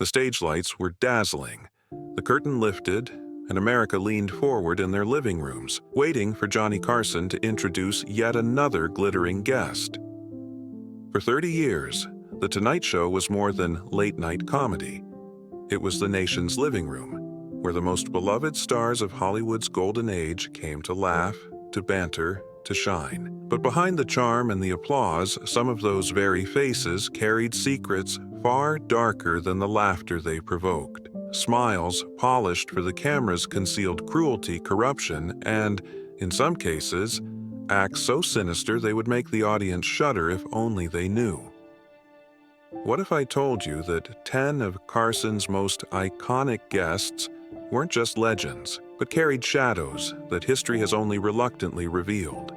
The stage lights were dazzling. The curtain lifted, and America leaned forward in their living rooms, waiting for Johnny Carson to introduce yet another glittering guest. For 30 years, The Tonight Show was more than late-night comedy. It was the nation's living room, where the most beloved stars of Hollywood's golden age came to laugh, to banter, to shine. But behind the charm and the applause, some of those very faces carried secrets far darker than the laughter they provoked. Smiles polished for the cameras concealed cruelty, corruption, and, in some cases, acts so sinister they would make the audience shudder if only they knew. What if I told you that 10 of Carson's most iconic guests weren't just legends, but carried shadows that history has only reluctantly revealed?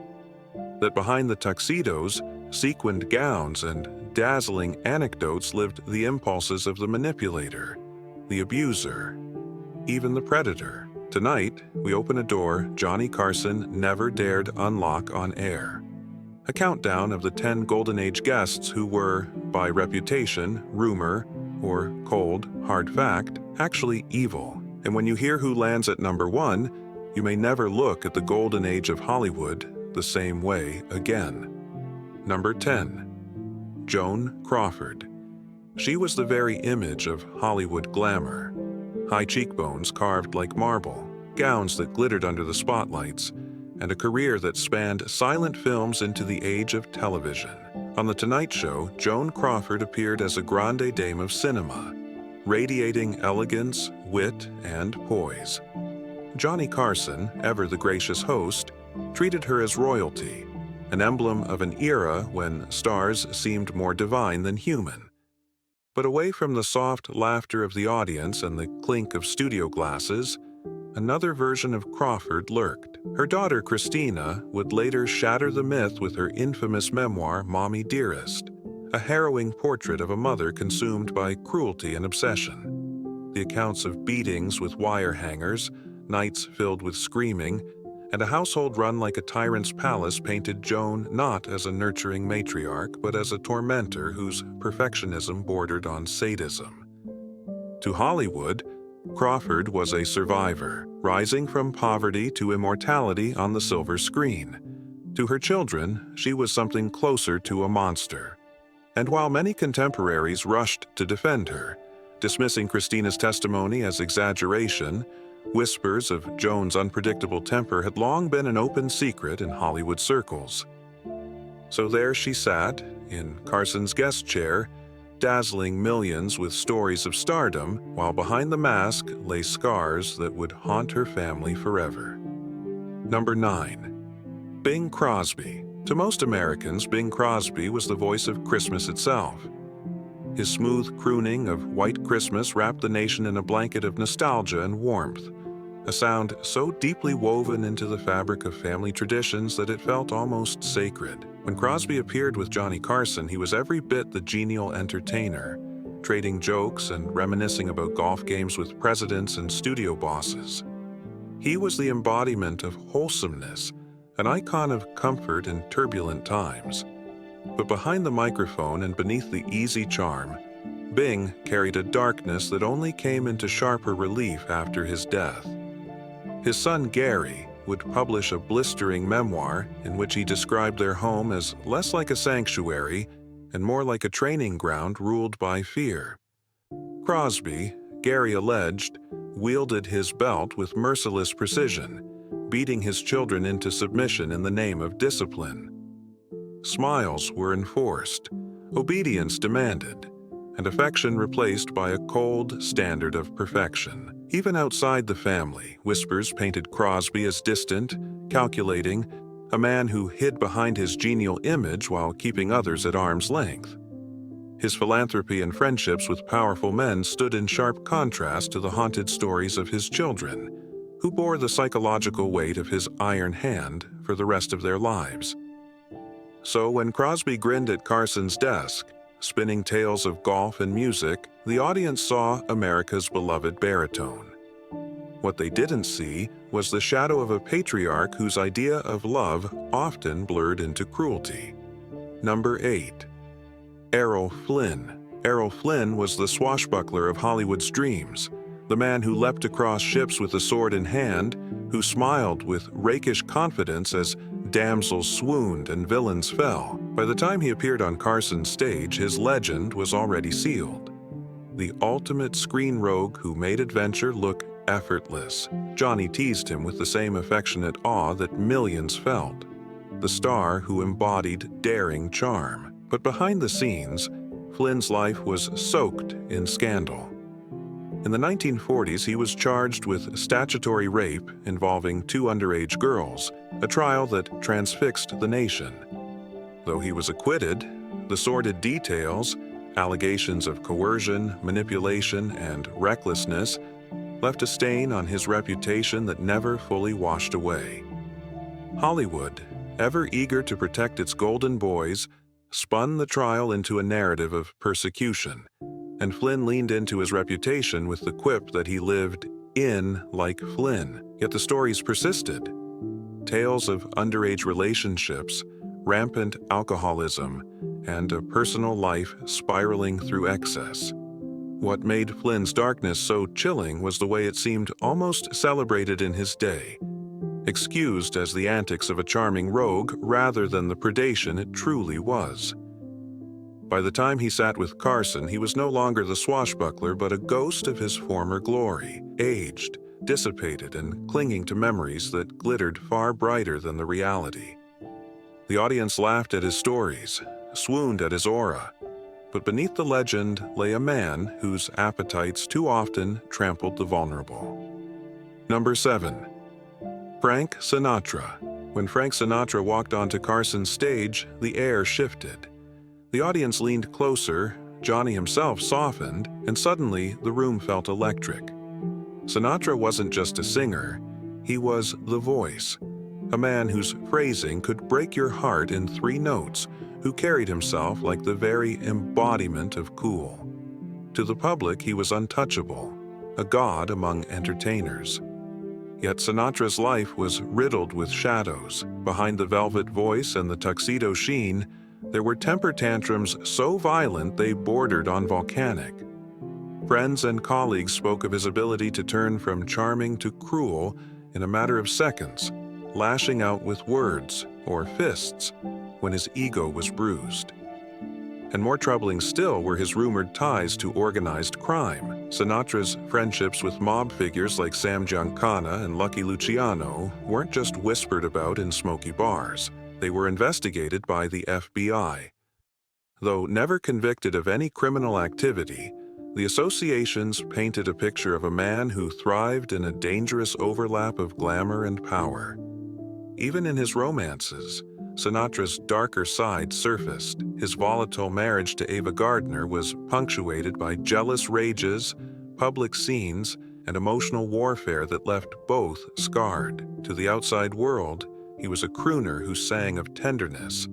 That behind the tuxedos, sequined gowns, and dazzling anecdotes lived the impulses of the manipulator, the abuser, even the predator. Tonight, we open a door Johnny Carson never dared unlock on air. A countdown of the 10 Golden Age guests who were, by reputation, rumor, or cold, hard fact, actually evil. And when you hear who lands at number 1, you may never look at the Golden Age of Hollywood the same way again. Number 10. Joan Crawford. She was the very image of Hollywood glamour. High cheekbones carved like marble, gowns that glittered under the spotlights, and a career that spanned silent films into the age of television. On The Tonight Show, Joan Crawford appeared as a grande dame of cinema, radiating elegance, wit, and poise. Johnny Carson, ever the gracious host, treated her as royalty, an emblem of an era when stars seemed more divine than human. But away from the soft laughter of the audience and the clink of studio glasses, another version of Crawford lurked. Her daughter, Christina, would later shatter the myth with her infamous memoir, Mommy Dearest, a harrowing portrait of a mother consumed by cruelty and obsession. The accounts of beatings with wire hangers, nights filled with screaming, and a household run like a tyrant's palace painted Joan not as a nurturing matriarch, but as a tormentor whose perfectionism bordered on sadism. To Hollywood, Crawford was a survivor, rising from poverty to immortality on the silver screen. To her children, she was something closer to a monster. And while many contemporaries rushed to defend her, dismissing Christina's testimony as exaggeration, whispers of Joan's unpredictable temper had long been an open secret in Hollywood circles. So there she sat, in Carson's guest chair, dazzling millions with stories of stardom, while behind the mask lay scars that would haunt her family forever. Number 9. Bing Crosby. To most Americans, Bing Crosby was the voice of Christmas itself. His smooth crooning of White Christmas wrapped the nation in a blanket of nostalgia and warmth, a sound so deeply woven into the fabric of family traditions that it felt almost sacred. When Crosby appeared with Johnny Carson, he was every bit the genial entertainer, trading jokes and reminiscing about golf games with presidents and studio bosses. He was the embodiment of wholesomeness, an icon of comfort in turbulent times. But behind the microphone and beneath the easy charm, Bing carried a darkness that only came into sharper relief after his death. His son Gary would publish a blistering memoir in which he described their home as less like a sanctuary and more like a training ground ruled by fear. Crosby, Gary alleged, wielded his belt with merciless precision, beating his children into submission in the name of discipline. Smiles were enforced, obedience demanded, and affection replaced by a cold standard of perfection. Even outside the family, whispers painted Crosby as distant, calculating, a man who hid behind his genial image while keeping others at arm's length. His philanthropy and friendships with powerful men stood in sharp contrast to the haunted stories of his children, who bore the psychological weight of his iron hand for the rest of their lives. So when Crosby grinned at Carson's desk, spinning tales of golf and music, the audience saw America's beloved baritone. What they didn't see was the shadow of a patriarch whose idea of love often blurred into cruelty. Number 8. Errol Flynn. Errol Flynn was the swashbuckler of Hollywood's dreams, the man who leapt across ships with a sword in hand, who smiled with rakish confidence as damsels swooned and villains fell. By the time he appeared on Carson's stage, his legend was already sealed. The ultimate screen rogue who made adventure look effortless. Johnny teased him with the same affectionate awe that millions felt. The star who embodied daring charm. But behind the scenes, Flynn's life was soaked in scandal. In the 1940s, he was charged with statutory rape involving 2 underage girls, a trial that transfixed the nation. Though he was acquitted, the sordid details, allegations of coercion, manipulation, and recklessness left a stain on his reputation that never fully washed away. Hollywood, ever eager to protect its golden boys, spun the trial into a narrative of persecution, and Flynn leaned into his reputation with the quip that he lived in like Flynn. Yet the stories persisted. Tales of underage relationships, rampant alcoholism, and a personal life spiraling through excess. What made Flynn's darkness so chilling was the way it seemed almost celebrated in his day, excused as the antics of a charming rogue rather than the predation it truly was. By the time he sat with Carson, he was no longer the swashbuckler but a ghost of his former glory, aged, dissipated, and clinging to memories that glittered far brighter than the reality. The audience laughed at his stories, swooned at his aura, but beneath the legend lay a man whose appetites too often trampled the vulnerable. Number 7. Frank Sinatra. When Frank Sinatra walked onto Carson's stage, the air shifted. The audience leaned closer, Johnny himself softened, and suddenly the room felt electric. Sinatra wasn't just a singer, he was the voice, a man whose phrasing could break your heart in 3 notes, who carried himself like the very embodiment of cool. To the public, he was untouchable, a god among entertainers. Yet Sinatra's life was riddled with shadows. Behind the velvet voice and the tuxedo sheen, there were temper tantrums so violent they bordered on volcanic. Friends and colleagues spoke of his ability to turn from charming to cruel in a matter of seconds, lashing out with words or fists when his ego was bruised. And more troubling still were his rumored ties to organized crime. Sinatra's friendships with mob figures like Sam Giancana and Lucky Luciano weren't just whispered about in smoky bars. They were investigated by the FBI. Though never convicted of any criminal activity, the associations painted a picture of a man who thrived in a dangerous overlap of glamour and power. Even in his romances, Sinatra's darker side surfaced. His volatile marriage to Ava Gardner was punctuated by jealous rages, public scenes, and emotional warfare that left both scarred. To the outside world, he was a crooner who sang of tenderness.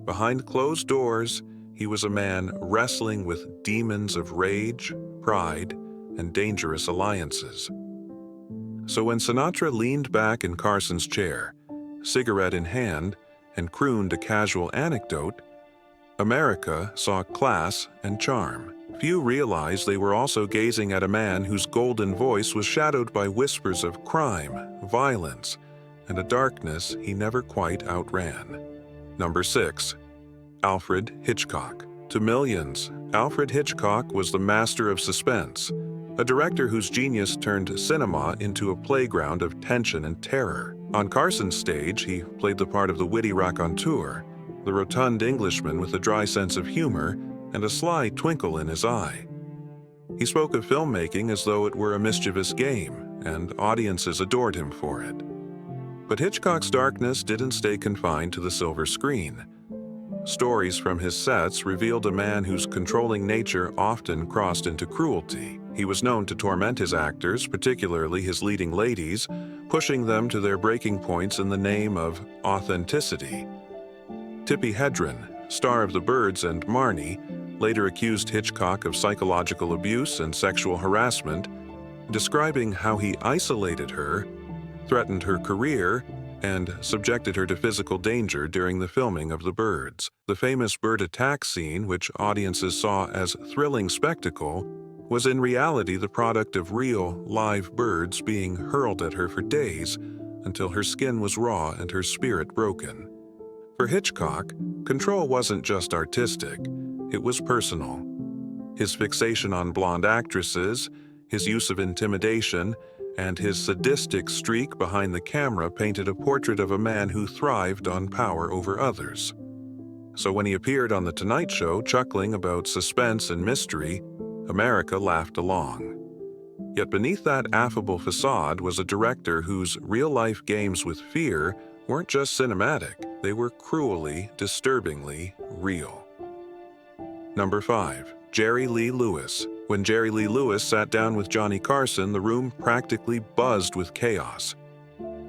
Behind closed doors, he was a man wrestling with demons of rage, pride, and dangerous alliances. So when Sinatra leaned back in Carson's chair, cigarette in hand, and crooned a casual anecdote, America saw class and charm. Few realized they were also gazing at a man whose golden voice was shadowed by whispers of crime, violence, and a darkness he never quite outran. Number 6. Alfred Hitchcock. To millions, Alfred Hitchcock was the master of suspense, a director whose genius turned cinema into a playground of tension and terror. On Carson's stage, he played the part of the witty raconteur, the rotund Englishman with a dry sense of humor and a sly twinkle in his eye. He spoke of filmmaking as though it were a mischievous game, and audiences adored him for it. But Hitchcock's darkness didn't stay confined to the silver screen. Stories from his sets revealed a man whose controlling nature often crossed into cruelty. He was known to torment his actors, particularly his leading ladies, pushing them to their breaking points in the name of authenticity. Tippi Hedren, star of The Birds and Marnie, later accused Hitchcock of psychological abuse and sexual harassment, describing how he isolated her, threatened her career, and subjected her to physical danger during the filming of The Birds. The famous bird attack scene, which audiences saw as a thrilling spectacle, was in reality the product of real, live birds being hurled at her for days until her skin was raw and her spirit broken. For Hitchcock, control wasn't just artistic, it was personal. His fixation on blonde actresses, his use of intimidation, and his sadistic streak behind the camera painted a portrait of a man who thrived on power over others. So when he appeared on The Tonight Show chuckling about suspense and mystery, America laughed along. Yet beneath that affable facade was a director whose real-life games with fear weren't just cinematic, they were cruelly, disturbingly real. Number 5. Jerry Lee Lewis. When Jerry Lee Lewis sat down with Johnny Carson, the room practically buzzed with chaos.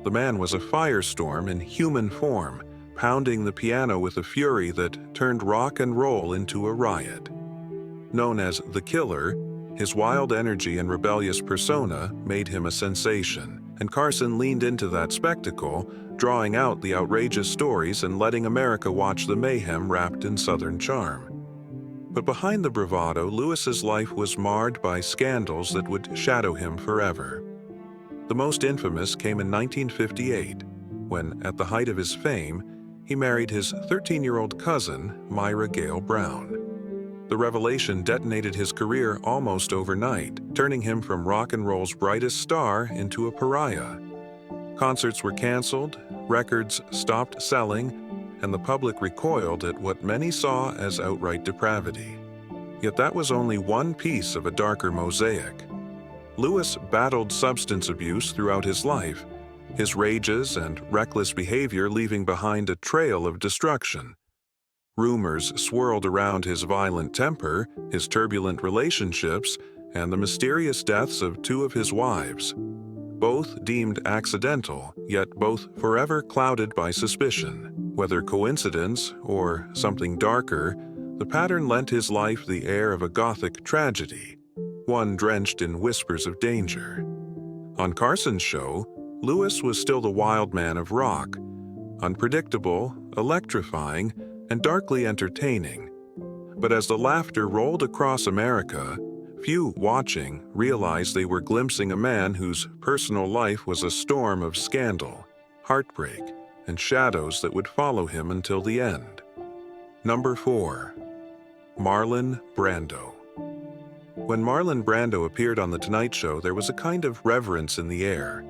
The man was a firestorm in human form, pounding the piano with a fury that turned rock and roll into a riot. Known as The Killer, his wild energy and rebellious persona made him a sensation, and Carson leaned into that spectacle, drawing out the outrageous stories and letting America watch the mayhem wrapped in Southern charm. But behind the bravado, Lewis's life was marred by scandals that would shadow him forever. The most infamous came in 1958, when, at the height of his fame, he married his 13-year-old cousin, Myra Gale Brown. The revelation detonated his career almost overnight, turning him from rock and roll's brightest star into a pariah. Concerts were canceled, records stopped selling, and the public recoiled at what many saw as outright depravity. Yet that was only one piece of a darker mosaic. Lewis battled substance abuse throughout his life, his rages and reckless behavior leaving behind a trail of destruction. Rumors swirled around his violent temper, his turbulent relationships, and the mysterious deaths of 2 of his wives. Both deemed accidental, yet both forever clouded by suspicion. Whether coincidence or something darker, the pattern lent his life the air of a gothic tragedy, one drenched in whispers of danger. On Carson's show, Lewis was still the wild man of rock, unpredictable, electrifying, and darkly entertaining. But as the laughter rolled across America, few watching realized they were glimpsing a man whose personal life was a storm of scandal, heartbreak, and shadows that would follow him until the end. Number 4. Marlon Brando. When Marlon Brando appeared on The Tonight Show, there was a kind of reverence in the air.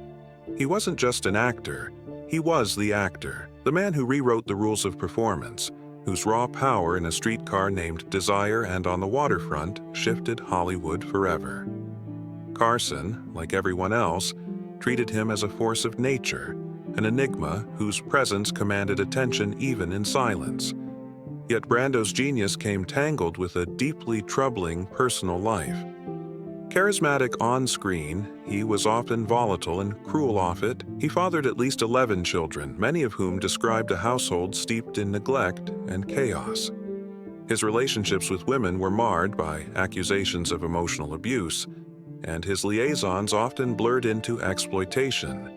He wasn't just an actor, he was the actor, the man who rewrote the rules of performance, whose raw power in a streetcar named Desire and on the waterfront shifted Hollywood forever. Carson, like everyone else, treated him as a force of nature, an enigma whose presence commanded attention even in silence. Yet Brando's genius came tangled with a deeply troubling personal life. Charismatic on-screen, he was often volatile and cruel off it. He fathered at least 11 children, many of whom described a household steeped in neglect and chaos. His relationships with women were marred by accusations of emotional abuse, and his liaisons often blurred into exploitation.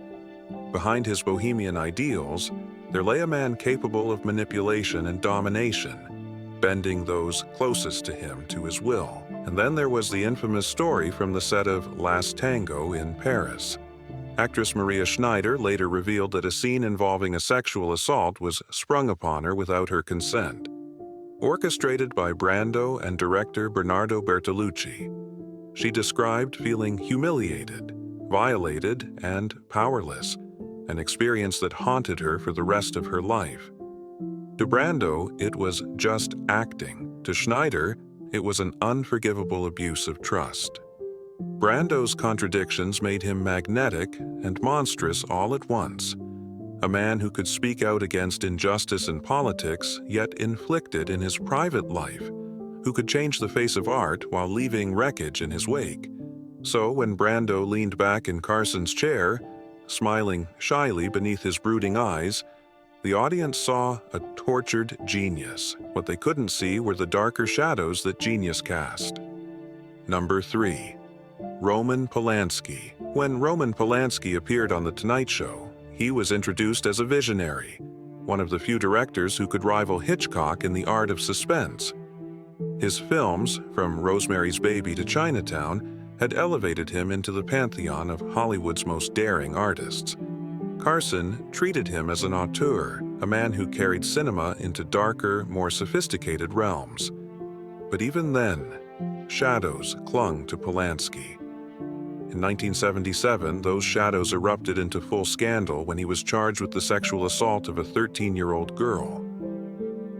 Behind his bohemian ideals, there lay a man capable of manipulation and domination, bending those closest to him to his will. And then there was the infamous story from the set of Last Tango in Paris. Actress Maria Schneider later revealed that a scene involving a sexual assault was sprung upon her without her consent. Orchestrated by Brando and director Bernardo Bertolucci, she described feeling humiliated, violated, and powerless, an experience that haunted her for the rest of her life. To Brando, it was just acting. To Schneider, it was an unforgivable abuse of trust. Brando's contradictions made him magnetic and monstrous all at once. A man who could speak out against injustice in politics, yet inflicted in his private life, who could change the face of art while leaving wreckage in his wake. So when Brando leaned back in Carson's chair, smiling shyly beneath his brooding eyes, the audience saw a tortured genius. What they couldn't see were the darker shadows that genius cast. Number 3. Roman Polanski. When Roman Polanski appeared on The Tonight Show, He was introduced as a visionary, one of the few directors who could rival Hitchcock in the art of suspense. His films, from Rosemary's Baby to Chinatown, had elevated him into the pantheon of Hollywood's most daring artists. Carson treated him as an auteur, a man who carried cinema into darker, more sophisticated realms. But even then, shadows clung to Polanski. In 1977, those shadows erupted into full scandal when he was charged with the sexual assault of a 13-year-old girl.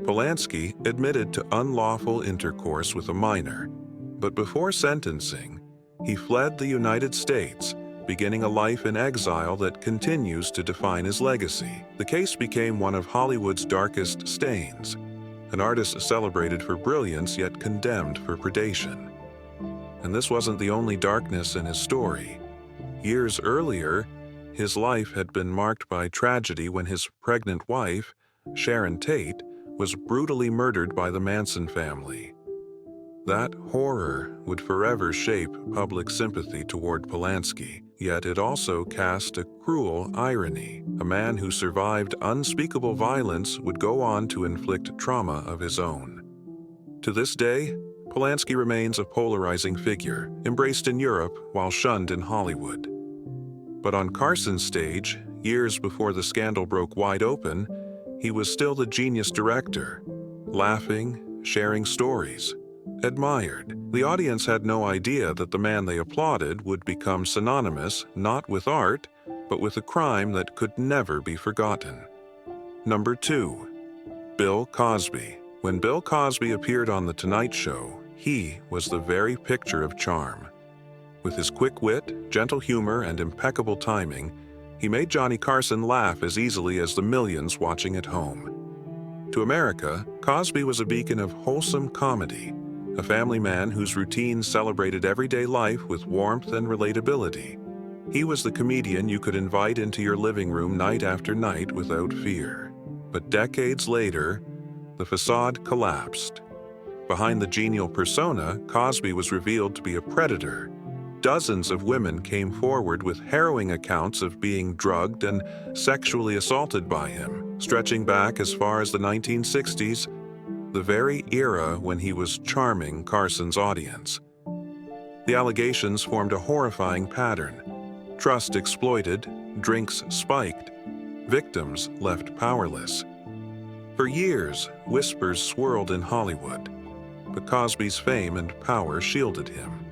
Polanski admitted to unlawful intercourse with a minor, but before sentencing, he fled the United States, beginning a life in exile that continues to define his legacy. The case became one of Hollywood's darkest stains, an artist celebrated for brilliance yet condemned for predation. And this wasn't the only darkness in his story. Years earlier, his life had been marked by tragedy when his pregnant wife, Sharon Tate, was brutally murdered by the Manson family. That horror would forever shape public sympathy toward Polanski, yet it also cast a cruel irony. A man who survived unspeakable violence would go on to inflict trauma of his own. To this day, Polanski remains a polarizing figure, embraced in Europe while shunned in Hollywood. But on Carson's stage, years before the scandal broke wide open, he was still the genius director, laughing, sharing stories, admired. The audience had no idea that the man they applauded would become synonymous not with art, but with a crime that could never be forgotten. Number 2. Bill Cosby. When Bill Cosby appeared on The Tonight Show, he was the very picture of charm. With his quick wit, gentle humor, and impeccable timing, he made Johnny Carson laugh as easily as the millions watching at home. To America, Cosby was a beacon of wholesome comedy, a family man whose routines celebrated everyday life with warmth and relatability. He was the comedian you could invite into your living room night after night without fear. But decades later, the facade collapsed. Behind the genial persona, Cosby was revealed to be a predator. Dozens of women came forward with harrowing accounts of being drugged and sexually assaulted by him, stretching back as far as the 1960s, the very era when he was charming Carson's audience. The allegations formed a horrifying pattern. Trust exploited, drinks spiked, victims left powerless. For years, whispers swirled in Hollywood, but Cosby's fame and power shielded him.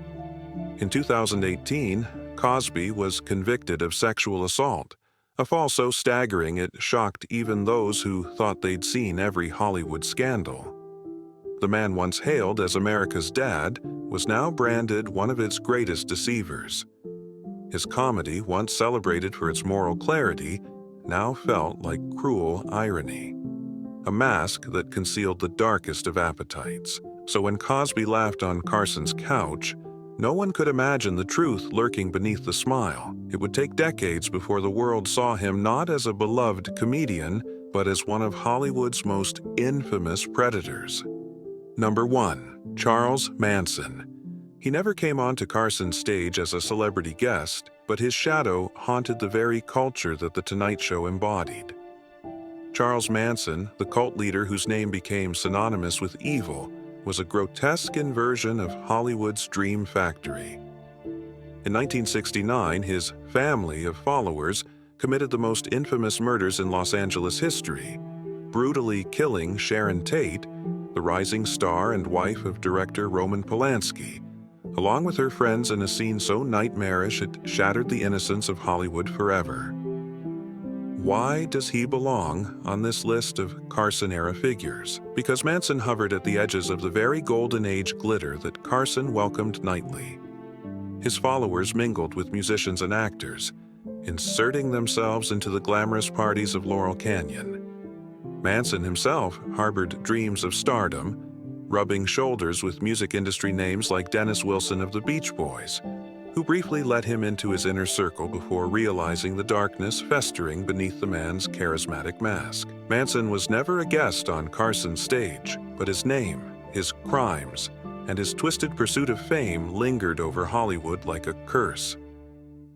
In 2018, Cosby was convicted of sexual assault, a fall so staggering it shocked even those who thought they'd seen every Hollywood scandal. The man once hailed as America's dad was now branded one of its greatest deceivers. His comedy, once celebrated for its moral clarity, now felt like cruel irony. A mask that concealed the darkest of appetites. So when Cosby laughed on Carson's couch, no one could imagine the truth lurking beneath the smile. It would take decades before the world saw him not as a beloved comedian, but as one of Hollywood's most infamous predators. Number 1. Charles Manson. He never came onto Carson's stage as a celebrity guest, but his shadow haunted the very culture that The Tonight Show embodied. Charles Manson, the cult leader whose name became synonymous with evil, was a grotesque inversion of Hollywood's dream factory. In 1969, his family of followers committed the most infamous murders in Los Angeles history, brutally killing Sharon Tate, the rising star and wife of director Roman Polanski, along with her friends in a scene so nightmarish it shattered the innocence of Hollywood forever. Why does he belong on this list of Carson-era figures? Because Manson hovered at the edges of the very golden age glitter that Carson welcomed nightly. His followers mingled with musicians and actors, inserting themselves into the glamorous parties of Laurel Canyon. Manson himself harbored dreams of stardom, rubbing shoulders with music industry names like Dennis Wilson of the Beach Boys, who briefly let him into his inner circle before realizing the darkness festering beneath the man's charismatic mask. Manson was never a guest on Carson's stage, but his name, his crimes, and his twisted pursuit of fame lingered over Hollywood like a curse.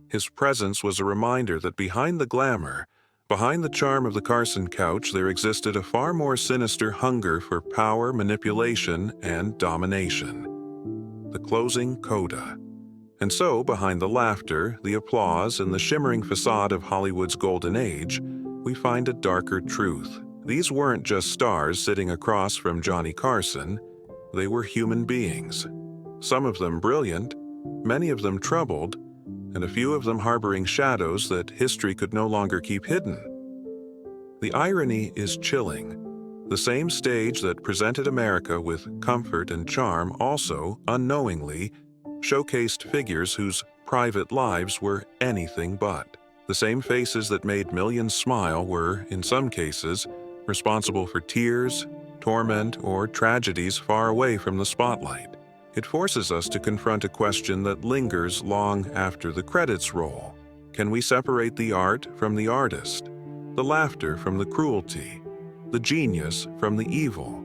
His presence was a reminder that behind the glamour, Behind the charm of the Carson couch, there existed a far more sinister hunger for power, manipulation, and domination. The closing coda. And so, behind the laughter, the applause, and the shimmering facade of Hollywood's golden age, we find a darker truth. These weren't just stars sitting across from Johnny Carson. They were human beings. Some of them brilliant, many of them troubled, and a few of them harboring shadows that history could no longer keep hidden. The irony is chilling. The same stage that presented America with comfort and charm also, unknowingly, showcased figures whose private lives were anything but. The same faces that made millions smile were, in some cases, responsible for tears, torment, or tragedies far away from the spotlight. It forces us to confront a question that lingers long after the credits roll. Can we separate the art from the artist, the laughter from the cruelty, the genius from the evil?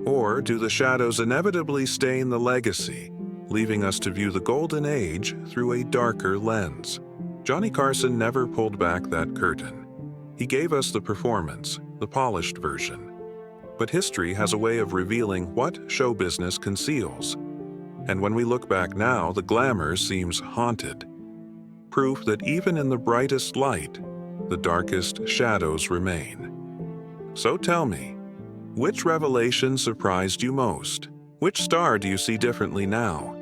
Or do the shadows inevitably stain the legacy, leaving us to view the golden age through a darker lens? Johnny Carson never pulled back that curtain. He gave us the performance, the polished version. But history has a way of revealing what show business conceals. And when we look back now, the glamour seems haunted. Proof that even in the brightest light, the darkest shadows remain. So tell me, which revelation surprised you most? Which star do you see differently now?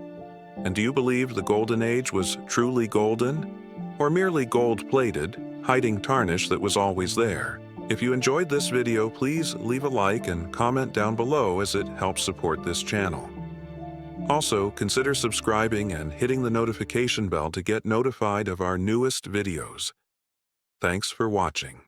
And do you believe the golden age was truly golden? Or merely gold-plated, hiding tarnish that was always there? If you enjoyed this video, please leave a like and comment down below as it helps support this channel. Also, consider subscribing and hitting the notification bell to get notified of our newest videos. Thanks for watching.